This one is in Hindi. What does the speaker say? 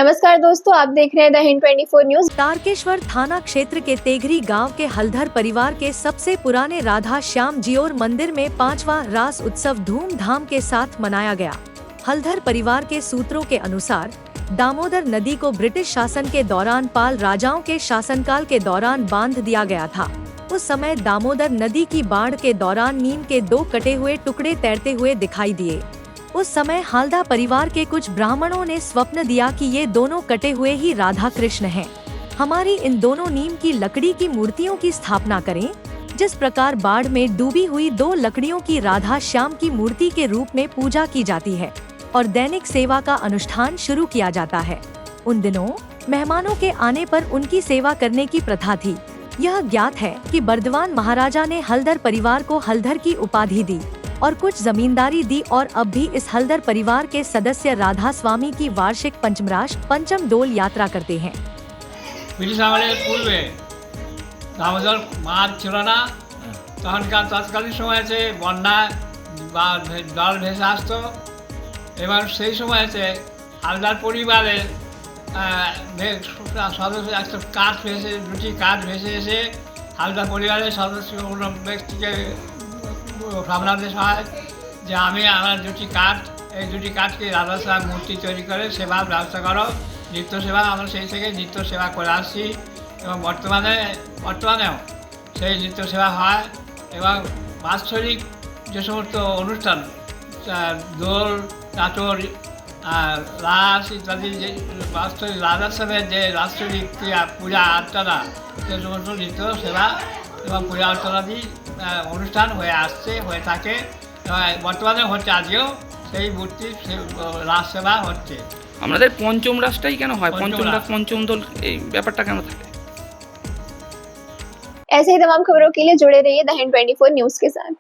नमस्कार दोस्तों, आप देख रहे हैं द हिंद 24 न्यूज। तारकेश्वर थाना क्षेत्र के तेघरी गांव के हलधर परिवार के सबसे पुराने राधा श्याम जियोर मंदिर में 5वां रास उत्सव धूमधाम के साथ मनाया गया। हलधर परिवार के सूत्रों के अनुसार दामोदर नदी को ब्रिटिश शासन के दौरान पाल राजाओं के शासनकाल के दौरान बांध दिया गया था। उस समय दामोदर नदी की बाढ़ के दौरान नीम के 2 कटे हुए टुकड़े तैरते हुए दिखाई दिए। उस समय हालदा परिवार के कुछ ब्राह्मणों ने स्वप्न दिया कि ये दोनों कटे हुए ही राधा कृष्ण हैं। हमारी इन दोनों नीम की लकड़ी की मूर्तियों की स्थापना करें। जिस प्रकार बाढ़ में डूबी हुई 2 लकड़ियों की राधा श्याम की मूर्ति के रूप में पूजा की जाती है और दैनिक सेवा का अनुष्ठान शुरू किया जाता है। उन दिनों मेहमानों के आने पर उनकी सेवा करने की प्रथा थी। यह ज्ञात है कि बर्दवान महाराजा ने हलधर परिवार को हलधर की उपाधि दी और कुछ जमींदारी दी और अब भी इस हलधर परिवार के सदस्य राधा स्वामी की वार्षिक पंचमरास पंचम डोल यात्रा करते हैं। पूर्वे दामोदर मार्ग ছিল না, তখনকার তৎকালীন সময়তে বন্যায় জল ভেসে আসতো এবং সেই সময়তে হালদার পরিবারের সদস্য একটা কাঠ ভেসে 2টি কাঠ ভেসে এসে হালদার পরিবারের সদস্য কোনো ব্যক্তিকে সামলাদেশ হয় যে আমি আমার 2টি কাঠ এই 2টি কাঠকে রাধা শ্যাম মূর্তি তৈরি করে সেবার ব্যবস্থা করো। নিত্য সেবা আমরা সেই থেকে নিত্য সেবা করে আসছি এবং বর্তমানেও সেই নিত্য সেবা হয় এবং বাৎসরিক যে সমস্ত অনুষ্ঠান দোল নাচর রাস ইত্যাদি যে বাৎসরিক রাধা শ্যামের যে বাৎসরিক ক্রিয়া পূজা অর্চনা সে সমস্ত নিত্য সেবা এবং পূজা অর্চনাদি অনুষ্ঠান হয়ে আসছে হয়ে থাকে বর্তমানে হচ্ছে, আজকেও সেই মূর্তি রাস সেবা হচ্ছে। আমাদের পঞ্চম রাসটাই কেন হয়, পঞ্চম রাস পঞ্চম দোল, এই ব্যাপারটা কেন থাকে? ऐसे ही तमाम खबरों के लिए जुड़े रहिए द हिंद 24 न्यूज के साथ।